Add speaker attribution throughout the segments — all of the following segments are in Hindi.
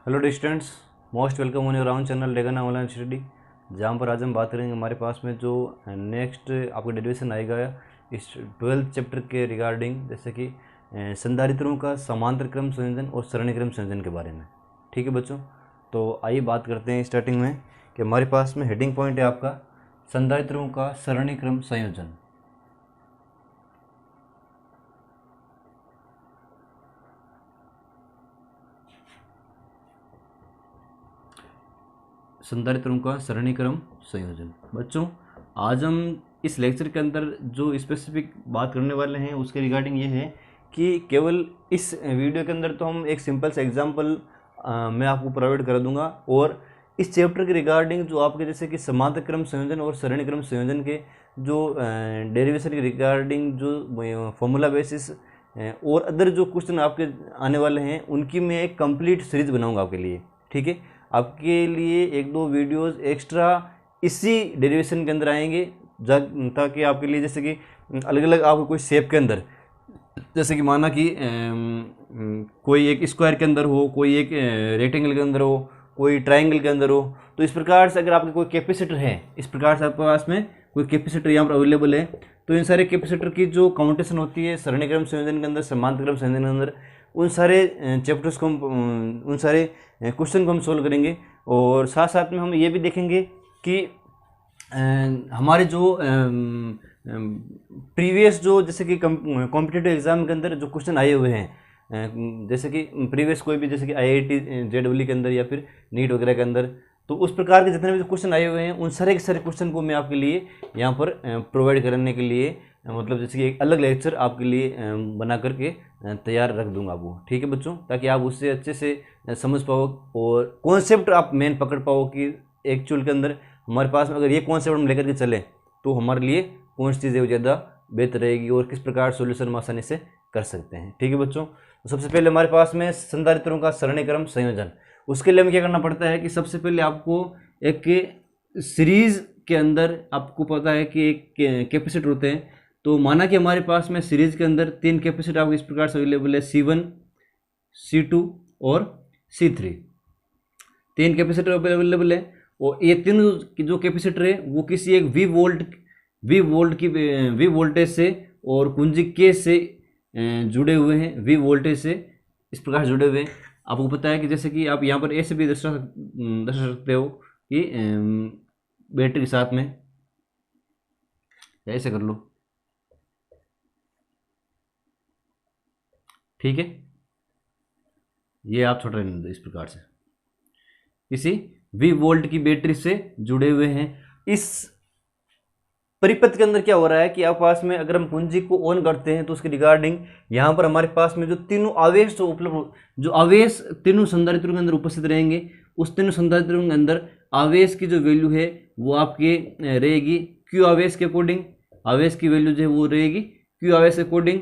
Speaker 1: हेलो डिस्टेंट्स, most welcome on your round channel डेगना ऑनलाइन स्टडी। जहाँ पर आज हम बात करेंगे हमारे पास में जो नेक्स्ट आपका डेरिवेशन आएगा इस 12th चैप्टर के रिगार्डिंग, जैसे कि संधारित्रों का समांतर क्रम संयोजन और सरणी क्रम संयोजन के बारे में। ठीक है बच्चों, तो आइए बात करते हैं स्टार्टिंग में कि हमारे पास में हेडिंग पॉइंट है आपका संधारित्रों का सरणी क्रम संयोजन। संधारित्रों का सरणी क्रम संयोजन। बच्चों, आज हम इस लेक्चर के अंदर जो स्पेसिफिक बात करने वाले हैं उसके रिगार्डिंग ये है कि केवल इस वीडियो के अंदर तो हम एक सिंपल सा एग्जांपल मैं आपको प्रोवाइड कर दूंगा, और इस चैप्टर के रिगार्डिंग जो आपके जैसे कि समांतर क्रम संयोजन और सरणी क्रम संयोजन के जो डेरिवेशन के रिगार्डिंग जो फॉर्मूला बेसिस और अदर जो क्वेश्चन आपके आने वाले हैं उनकी मैं एक कंप्लीट सीरीज बनाऊंगा आपके लिए। ठीक है, आपके लिए एक दो वीडियोस एक्स्ट्रा इसी डेरिवेशन के अंदर आएंगे, ताकि आपके लिए जैसे कि अलग अलग आपको कोई शेप के अंदर, जैसे कि माना कि कोई एक स्क्वायर के अंदर हो, कोई एक रेक्टेंगल के अंदर हो, कोई ट्रायंगल के अंदर हो, तो इस प्रकार से अगर आपके कोई कैपेसिटर है, इस प्रकार से आपके पास में कोई कैपेसिटर यहाँ पर अवेलेबल है, तो इन सारे कैपेसिटर की जो काउंटेशन होती है सरणी क्रम संयोजन के अंदर, समांतर क्रम संयोजन के अंदर, उन सारे चैप्टर्स को हम उन सारे क्वेश्चन को हम सोल्व करेंगे। और साथ साथ में हम ये भी देखेंगे कि हमारे जो प्रीवियस जो जैसे कि कॉम्पिटिटिव एग्जाम के अंदर जो क्वेश्चन आए हुए हैं, जैसे कि प्रीवियस कोई भी जैसे कि IIT JEE के अंदर या फिर नीट वगैरह के अंदर, तो उस प्रकार के जितने भी क्वेश्चन आए हुए हैं उन सारे के सारे क्वेश्चन को मैं आपके लिए यहाँ पर प्रोवाइड करने के लिए मतलब जैसे कि एक अलग लेक्चर आपके लिए बना करके तैयार रख दूंगा आपको। ठीक है बच्चों, ताकि आप उससे अच्छे से समझ पाओ और कॉन्सेप्ट आप मेन पकड़ पाओ कि एक्चुअल के अंदर हमारे पास में अगर ये कॉन्सेप्ट हम लेकर के चले तो हमारे लिए कौन सी चीज़ें ज़्यादा बेहतर रहेगी और किस प्रकार सोल्यूशन हम आसानी से कर सकते हैं। ठीक है बच्चों, तो सबसे पहले हमारे पास में संधारित्रों का सरणी क्रम संयोजन। उसके लिए हमें क्या करना पड़ता है कि सबसे पहले आपको एक सीरीज के अंदर आपको पता है कि एक कैपेसिटर होते हैं, तो माना कि हमारे पास में सीरीज के अंदर तीन कैपेसिटर आपको इस प्रकार से अवेलेबल है, C1, C2 और C3। तीन कैपेसिटर अवेलेबल है और ये तीनों जो कैपेसिटर है वो किसी एक वी वोल्टेज से और कुंजी के से जुड़े हुए हैं, वी वोल्टेज से इस प्रकार जुड़े हुए हैं। आपको पता है कि जैसे कि आप यहाँ पर ऐसे भी दर्शा सकते हो कि बैटरी के साथ में ऐसे कर लो। ठीक है, ये आप छोटा रहने दो, इस प्रकार से किसी वी वोल्ट की बैटरी से जुड़े हुए हैं। इस परिपथ के अंदर क्या हो रहा है कि आप पास में अगर हम कुंजी को ऑन करते हैं तो उसके रिगार्डिंग यहाँ पर हमारे पास में जो तीनों आवेश जो उपलब्ध, जो आवेश तीनों संधारित्रों के अंदर उपस्थित रहेंगे, उस तीनों संधारित्रों के अंदर आवेश की जो वैल्यू है वो आपके रहेगी क्यू आवेश के अकॉर्डिंग। आवेश की वैल्यू जो है वो रहेगी क्यू आवेश के अकॉर्डिंग,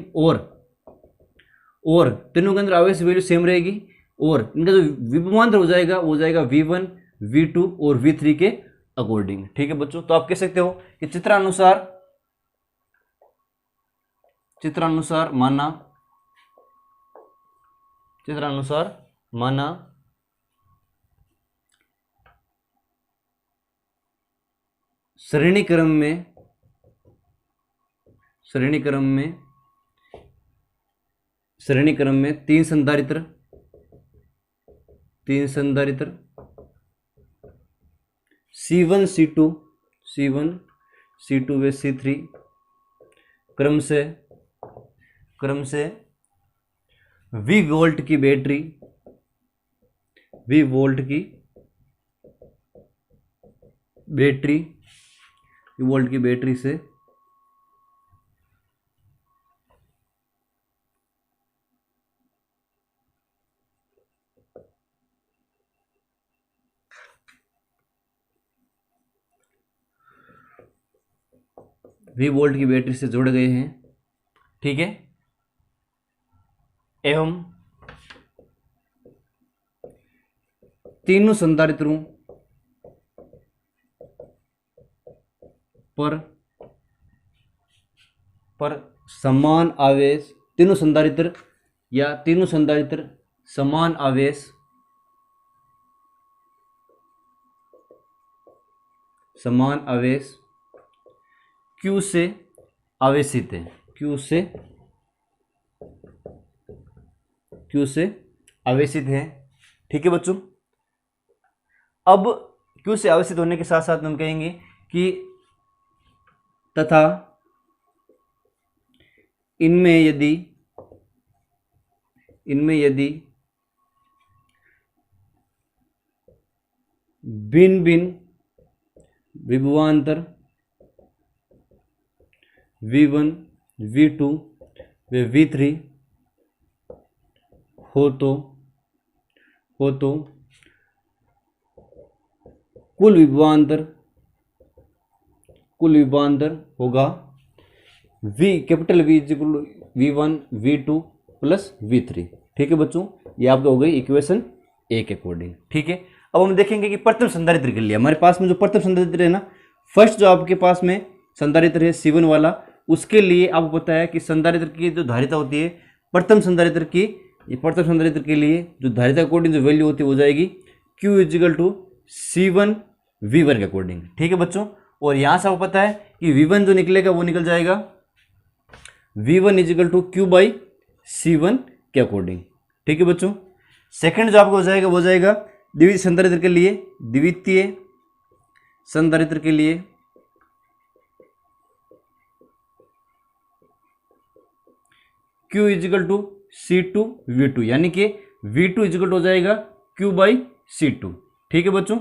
Speaker 1: और तीनों के अंदर आवेश वैल्यू सेम रहेगी, और इनका जो विभवांतर हो जाएगा वो जाएगा V1, V2 और V3 के अकॉर्डिंग। ठीक है बच्चों, तो आप कह सकते हो कि चित्रानुसार माना श्रेणी क्रम में तीन संधारित्र C1, C2 व C3 क्रम से V वोल्ट की बैटरी से V वोल्ट की बैटरी से जुड़ गए हैं। ठीक है, एवं तीनों संधारित्रों पर समान आवेश, तीनों संधारित्र समान आवेश समान आवेश Q से आवेशित है, Q से आवेशित है। ठीक है बच्चों, अब Q से आवेशित होने के साथ साथ हम कहेंगे कि तथा इनमें यदि भिन्न भिन्न विभवांतर V1 V2 व V3 हो तो कुल विभवांतर होगा capital V equal V1 V2 plus V3। ठीक है बच्चों, ये आपका हो गई इक्वेशन ए के अकॉर्डिंग। ठीक है, अब हम देखेंगे कि प्रथम संधारित्र के लिए हमारे पास में जो प्रथम संधारित्र है ना, फर्स्ट जो आपके पास में संधारित्र है C1 वाला, उसके लिए आपको पता है कि संधारित्र की जो धारिता होती है प्रथम संधारित्र के लिए जो धारिता अकॉर्डिंग जो वैल्यू होती है वो जाएगी Q equal to C1 V1 के अकॉर्डिंग। ठीक है बच्चों, और यहाँ से आपको पता है कि V1 जो निकलेगा वो निकल जाएगा V1 is equal to Q by C1 के अकॉर्डिंग। ठीक है बच्चों, सेकंड जो आपको हो जाएगा वो जाएगा द्वितीय संधारित्र के लिए Q equal to C2 V2, यानी कि V2 इजिकल हो जाएगा Q बाई C2। ठीक है बच्चों,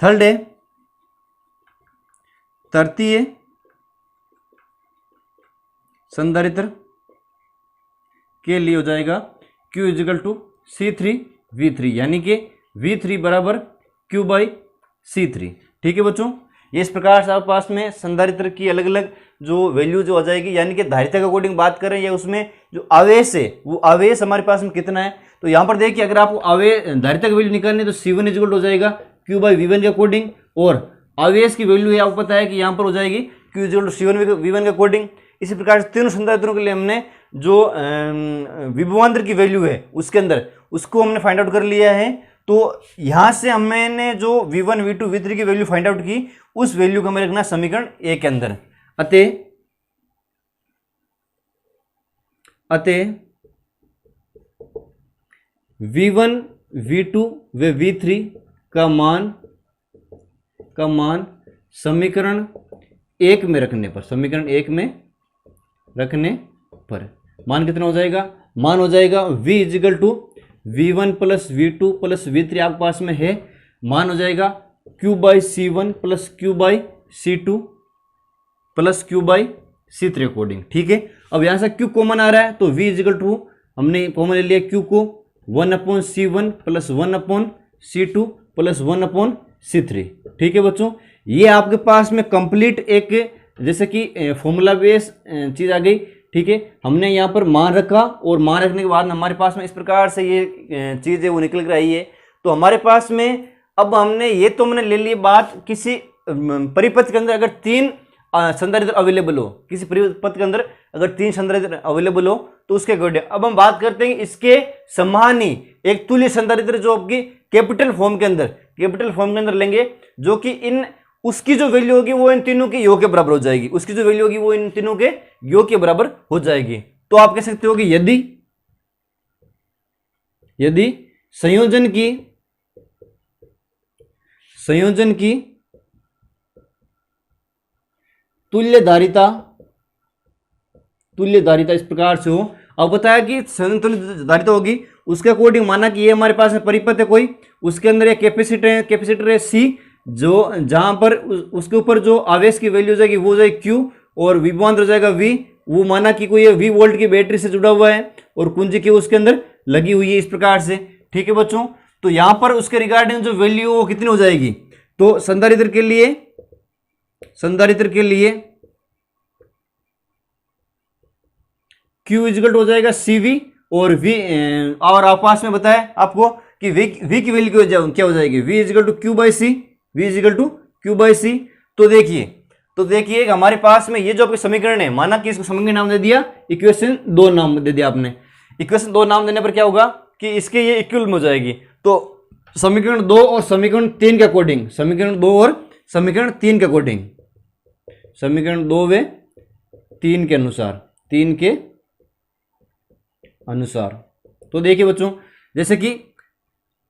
Speaker 1: थर्ड है तृतीय संधारित्र के लिए हो जाएगा Q equal to C3 V3, यानी कि V3 बराबर Q बाई C3। ठीक है बच्चों, ये इस प्रकार से आपके पास में संधारित्र की अलग अलग जो वैल्यू जो आ जाएगी, यानी कि धारिता के अकॉर्डिंग बात करें या उसमें जो आवेश है वो आवेश हमारे पास में कितना है। तो यहाँ पर देखिए, अगर आपको धारिता की वैल्यू निकालनी है तो C1 इजिकल हो जाएगा Q बाई V1 के अकॉर्डिंग, और आवेश की वैल्यू है आपको पता है कि यहाँ पर हो जाएगी Q equal to C1 V1 के अकॉर्डिंग। इसी प्रकार से तीनों संधारित्रों के लिए हमने जो विभवांतर की वैल्यू है उसके अंदर उसको हमने फाइंड आउट कर लिया है। तो यहाँ से हमने जो V1 V2 V3 की वैल्यू फाइंड आउट की, उस वैल्यू को हमें रखना समीकरण ए के अंदर। अतः V1 V2 व V3 का मान समीकरण एक में रखने पर मान कितना हो जाएगा, मान हो जाएगा V equal to V1 plus V2 plus V3 आपके पास में है, मान हो जाएगा Q by C1 plus Q by C2 plus Q by C3 according. ठीक है, अब यहाँ से Q कॉमन आ रहा है तो V इजिकल टू हमने कॉमन ले लिया Q को 1/C1 plus 1/C2 plus 1/C3। ठीक है बच्चों, ये आपके पास में कंप्लीट एक जैसे कि फॉर्मूला बेस चीज़ आ गई। ठीक है, हमने यहाँ पर मान रखा और मान रखने के बाद हमारे पास में इस प्रकार से ये चीज़ है वो निकल कर आई है। तो हमारे पास में अब हमने ये तो हमने ले ली बात, किसी परिपथ के अंदर अगर तीन संधारित्र अवेलेबल हो, किसी परिपथ के अंदर अगर तीन संधारित्र अवेलेबल हो तो उसके अकॉर्डिंग अब हम बात करते हैं इसके समान ही एक तुल्य संधारित्र जो आपकी कैपिटल फॉर्म के अंदर लेंगे, जो कि इन उसकी जो वैल्यू होगी वो इन तीनों के योग के बराबर हो जाएगी, उसकी जो वैल्यू होगी वो इन तीनों के योग के बराबर हो जाएगी। तो आप कह सकते हो कि यदि संयोजन की तुल्य धारिता इस प्रकार से हो। अब बताया कि तुल्य धारिता होगी उसके अकॉर्डिंग माना कि ये हमारे पास में परिपथ है कोई, उसके अंदर एक कैपेसिटर है C, जो जहां पर उसके ऊपर जो आवेश की वैल्यू हो जाएगी वो हो जाएगी Q और विभवांतर हो जाएगा V। वो माना कि कोई V वोल्ट की बैटरी से जुड़ा हुआ है और कुंजी की उसके अंदर लगी हुई है इस प्रकार से। ठीक है बच्चों, तो यहां पर उसके रिगार्डिंग जो वैल्यू वो कितनी हो जाएगी, तो संधारित्र के लिए Q इजिकल हो जाएगा CV और V, और आप पास में बताया आपको कि V की वैल्यू क्या हो जाएगी, V equal to Q by C। तो देखिए हमारे पास में ये जो आपके समीकरण है, माना कि इसको समीकरण नाम दे दिया, इक्वेशन 2 नाम दे दिया आपने। इक्वेशन 2 नाम देने पर क्या होगा कि इसके ये इक्वल में हो जाएगी। तो समीकरण 2 और समीकरण 3 के अकॉर्डिंग, समीकरण 2 और समीकरण 3 के अकॉर्डिंग, समीकरण 2 व 3 के अनुसार, 3 के अनुसार। तो देखिए बच्चों, जैसे कि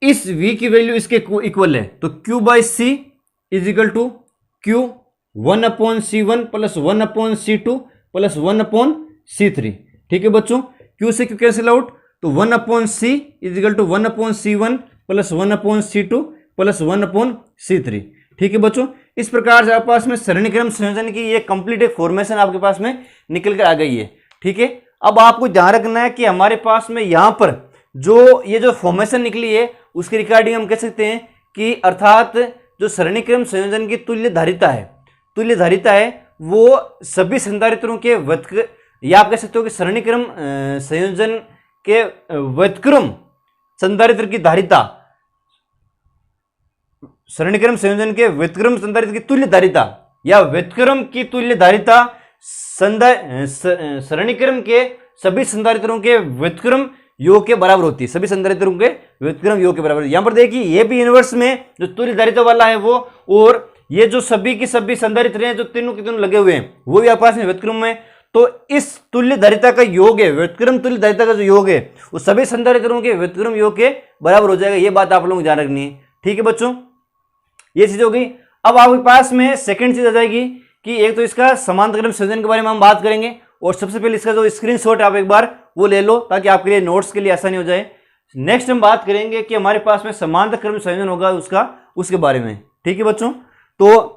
Speaker 1: इस v की वैल्यू इसके इक्वल है, तो q by C is equal to q 1/c1 plus 1/c2 plus 1/c3। ठीक है बच्चों, q से q कैंसिल आउट, तो 1/c is equal to 1/c1 plus 1/c2 plus 1/c3। ठीक है बच्चों, इस प्रकार से आपके पास में सरणीक्रम संयोजन की ये कंप्लीट एक फॉर्मेशन आपके पास में निकल कर आ गई है। ठीक है, अब आपको ध्यान रखना है कि हमारे पास में यहाँ पर जो ये जो फॉर्मेशन निकली है उसके रिगार्डिंग हम कह सकते हैं कि अर्थात जो सरणीक्रम संयोजन की तुल्य धारिता है वो सभी संधारित्रों के या आप कह सकते हो कि सरणीक्रम संयोजन के व्युत्क्रम संधारित्र की धारिता, सरणीक्रम संयोजन के व्युत्क्रम संधारित्र की तुल्य धारिता या व्युत्क्रम की तुल्य धारिता सरणीक्रम के सभी संधारित्रों के व्युत्क्रम योग के बराबर होती है, सभी संधारित्रों के व्युत्क्रम योग के बराबर। यहां पर देखिए ये भी इनवर्स में जो तुल्य धारिता वाला है वो, और ये जो सभी की सभी संधारित्र हैं जो तीनों के तीनों लगे हुए हैं वो भी आपके पास में व्युत्क्रम में। तो इस तुल्य धारिता का योग है, व्युत्क्रम तुल्य धारिता का जो योग है वो सभी संधारित्रों के व्युत्क्रम योग के बराबर हो जाएगा। ये बात आप लोगों को ध्यान रखनी है। ठीक है बच्चों, ये चीज होगी। अब आपके पास में सेकंड चीज आ जाएगी कि एक तो इसका समांतरक्रम संयोजन के बारे में हम बात करेंगे, और सबसे पहले इसका जो स्क्रीनशॉट आप एक बार वो ले लो ताकि आपके लिए नोट्स के लिए आसानी हो जाए। नेक्स्ट हम बात करेंगे कि हमारे पास में समांतरक्रम संयोजन होगा उसके बारे में। ठीक है बच्चों, तो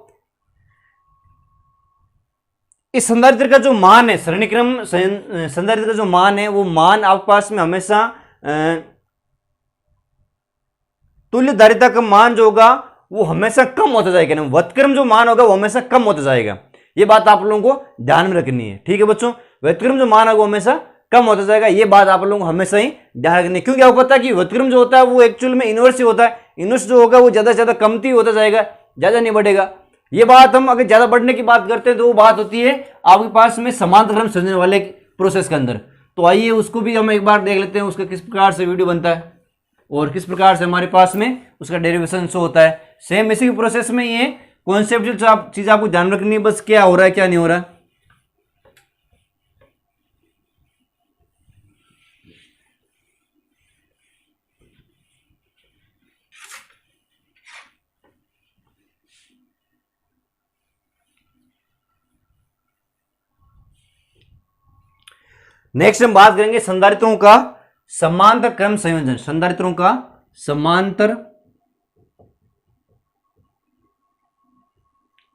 Speaker 1: इस संधारित्र का जो मान है, सरणीक्रम संधारित्र का जो मान है वो मान आपके पास में हमेशा तुल्य धारिता का मान जो होगा वो हमेशा कम होता जाएगा, व्युत्क्रम जो मान होगा वो हमेशा कम होता जाएगा। ये बात आप लोगों को ध्यान में रखनी है। ठीक है बच्चों, व्युत्क्रम जो मान होगा वो हमेशा कम होता जाएगा, ये बात आप लोगों को हमेशा ही ध्यान रखनी है, क्योंकि आपको पता है कि व्युत्क्रम जो होता है वो एक्चुअल में इनवर्स ही होता है। इनवर्स जो होगा वो ज्यादा से ज्यादा कमती होता जाएगा, ज्यादा नहीं बढ़ेगा। ये बात हम अगर ज्यादा बढ़ने की बात करते हैं तो वो बात होती है आपके पास में समांतरक्रम संयोजन वाले प्रोसेस के अंदर। तो आइए उसको भी हम एक बार देख लेते हैं, उसका किस प्रकार से वीडियो बनता है और किस प्रकार से हमारे पास में उसका डेरिवेशन शो होता है। सेम इसी प्रोसेस में ये कॉन्सेप्चुअल चीज आपको ध्यान रखनी है, बस क्या हो रहा है क्या नहीं हो रहा है। नेक्स्ट हम बात करेंगे संधारित्रों का समांतर क्रम संयोजन, संधारित्रों का समांतर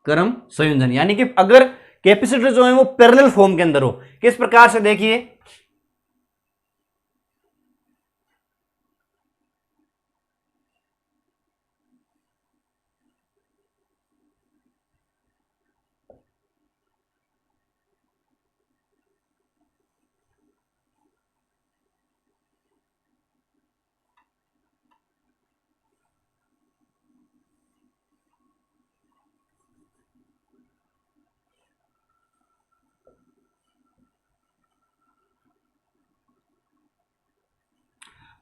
Speaker 1: क्रम संयोजन, यानी कि अगर कैपेसिटर जो है वो पैरेलल फॉर्म के अंदर हो। किस प्रकार से देखिए,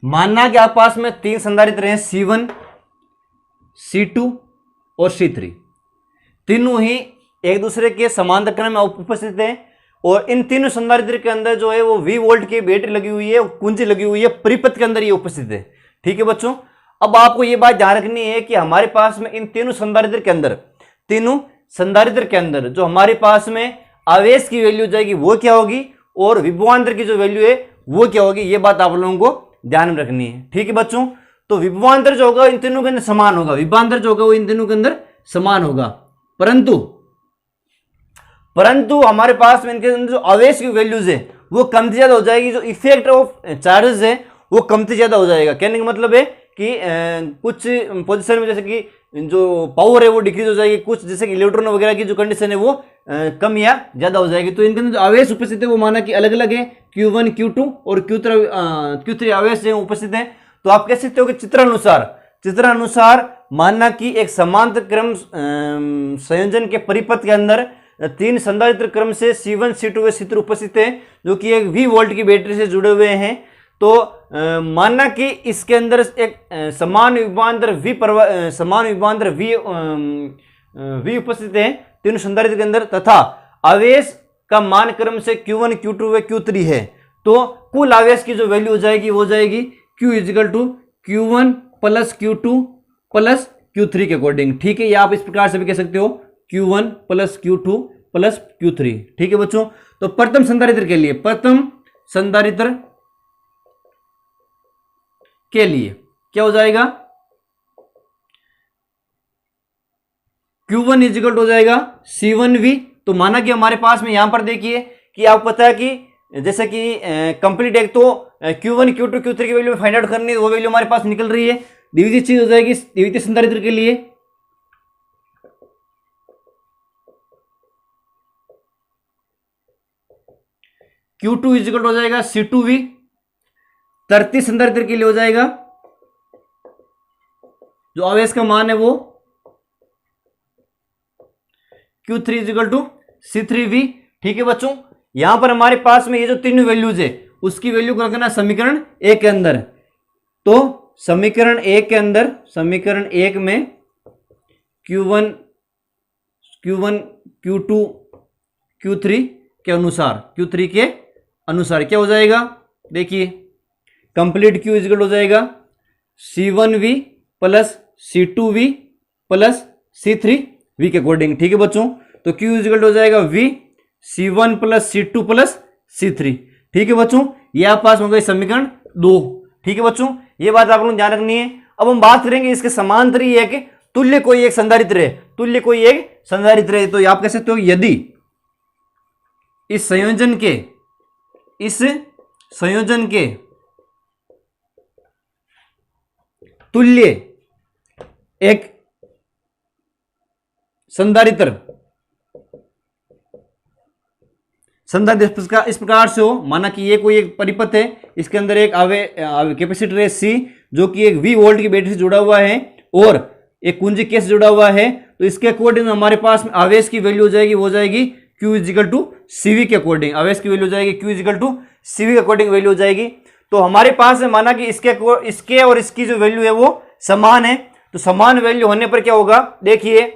Speaker 1: मानना कि आपके पास में तीन संधारित्र हैं C1, C2 और C3, तीनों ही एक दूसरे के समांतर क्रम में उपस्थित हैं, और इन तीनों संधारित्र के अंदर जो है वो V वोल्ट की बैटरी लगी हुई है, कुंजी लगी हुई है, परिपथ के अंदर ये उपस्थित है। ठीक है बच्चों, अब आपको ये बात ध्यान रखनी है कि हमारे पास में इन तीनों संधारित्र के अंदर, तीनों संधारित्र के अंदर जो हमारे पास में आवेश की वैल्यू जाएगी वो क्या होगी, और विभवांतर की जो वैल्यू है वो क्या होगी, ये बात आप लोगों को ध्यान में रखनी है। ठीक है बच्चों, तो विभवांतर जो होगा इन तीनों के अंदर समान होगा, विभवांतर जो होगा वो इन तीनों के अंदर समान होगा, परंतु हमारे पास में इनके अंदर जो आवेश की वैल्यूज है वो कमती ज्यादा हो जाएगी, जो इफेक्ट ऑफ चार्जेस है वो कमती ज्यादा हो जाएगा। कहने का मतलब है कि कुछ पोजीशन में जैसे कि जो पावर है वो डिक्रीज हो जाएगी, कुछ जैसे कि इलेक्ट्रॉन वगैरह की जो कंडीशन है वो कम या ज्यादा हो जाएगी। तो इनके अंदर जो आवेश उपस्थित है वो माना कि अलग अलग है, Q1, Q2 और Q3 आवेश उपस्थित है। तो आप कह सकते हो कि चित्रानुसार मानना कि एक समांतर क्रम संयोजन के परिपथ के अंदर तीन संधारित्र क्रम से C1, C2 व C3 उपस्थित है, जो कि एक V वोल्ट की बैटरी से जुड़े हुए हैं। तो मानना कि इसके अंदर एक समान विभवांतर V V उपस्थित है तीनों संधारित्र के अंदर तथा आवेश का मान क्रम से Q1 Q2 व Q3 है, तो कुल आवेश की जो वैल्यू हो जाएगी वो जाएगी Q equal to Q1 plus Q2 plus Q3 के अकॉर्डिंग। ठीक है, या आप इस प्रकार से भी कह सकते हो Q1 plus Q2 plus Q3। ठीक है बच्चों, तो प्रथम संधारित्र के लिए, प्रथम संधारित्र के लिए क्या हो जाएगा, Q1 इजिकल हो जाएगा C1V। तो माना कि हमारे पास में यहां पर देखिए कि आपको पता है कि जैसे कि कंप्लीट एक तो Q1 Q2 Q3 की वैल्यू फाइंड आउट करनी है, वो वैल्यू हमारे पास निकल रही है। द्वितीय चीज हो जाएगी द्वितीय संधारित्र के लिए Q2 इजिकल हो जाएगा C2V। तृतीय संधारित्र के लिए हो जाएगा जो आवेश का मान है वो Q3 इजिकल टू C3V। ठीक है बच्चों, यहां पर हमारे पास में ये जो तीन वैल्यूज है उसकी वैल्यू को रखना समीकरण 1 के अंदर। तो समीकरण 1 के अंदर, समीकरण 1 में Q1 Q2 Q3 के अनुसार, Q3 के अनुसार क्या हो जाएगा, देखिए कंप्लीट Q इजिकल हो जाएगा C1V plus C2V plus C3V के अकॉर्डिंग। ठीक है बच्चों, तो Q इजिकल हो जाएगा V C1 plus C2 plus C3। ठीक है बच्चों, ये आप पास हो गए समीकरण 2। ठीक है बच्चों, ये बात आप लोगों ध्यान रखनी है। अब हम बात करेंगे इसके समांतर ही है कि तुल्य कोई एक संधारित्र है, तुल्य कोई एक संधारित्र है। तो आप कह सकते हो यदि इस संयोजन के तुल्य एक संधारित्र इस प्रकार से हो, माना कि ये कोई एक परिपथ है, इसके अंदर एक कैपेसिटर है C जो कि एक V वोल्ट की बैटरी से जुड़ा हुआ है और एक कुंजी केस जुड़ा हुआ है। तो इसके अकॉर्डिंग हमारे पास में आवेश की वैल्यू हो जाएगी, वो जाएगी Q इजिकल टू CV के अकॉर्डिंग। आवेश की वैल्यू हो जाएगी Q इजिकल टू CV के अकॉर्डिंग वैल्यू हो जाएगी। तो हमारे पास है माना कि इसके और इसकी जो वैल्यू है वो समान है। तो समान वैल्यू होने पर क्या होगा, देखिए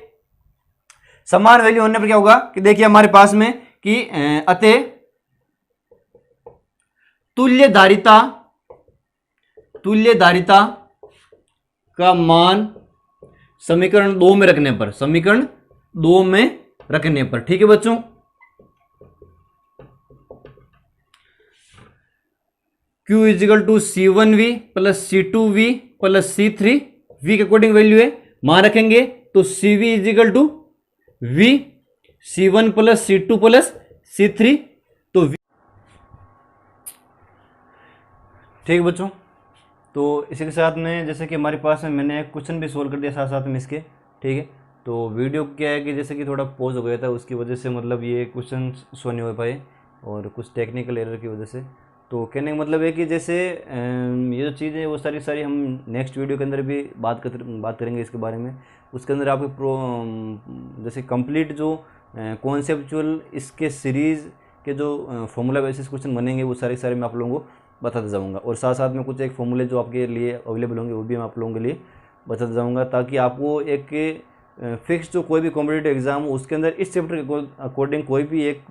Speaker 1: समान वैल्यू होने पर क्या होगा कि देखिए हमारे पास में कि अतः तुल्य धारिता का मान समीकरण 2 में रखने पर, समीकरण 2 में रखने पर, ठीक है बच्चों, Q equal to C1V plus C2V plus C3V के अकॉर्डिंग वैल्यू है, मान रखेंगे तो CV equal to V C1 plus C2 plus C3। तो V, ठीक बच्चों, तो इसी के साथ में जैसे कि हमारे पास में मैंने एक क्वेश्चन भी सोल्व कर दिया साथ साथ में इसके। ठीक है, तो वीडियो क्या है कि जैसे कि थोड़ा पॉज हो गया था, उसकी वजह से मतलब ये क्वेश्चन सो नहीं हो पाए और कुछ टेक्निकल एरर की वजह से। तो कहने का मतलब है कि जैसे ये जो चीज़ें वो सारी हम नेक्स्ट वीडियो के अंदर भी बात करेंगे इसके बारे में। उसके अंदर आपके जैसे कंप्लीट जो कॉन्सेप्चुअल इसके सीरीज़ के जो फॉर्मूला बेसिस क्वेश्चन बनेंगे वो सारे मैं आप लोगों को बताता जाऊंगा, और साथ साथ में कुछ एक फॉर्मूले जो आपके लिए अवेलेबल होंगे वो भी मैं आप लोगों के लिए बताता जाऊंगा, ताकि आपको एक फिक्स जो कोई भी कॉम्पिटिटिव एग्जाम हो उसके अंदर इस चैप्टर के अकॉर्डिंग कोई भी एक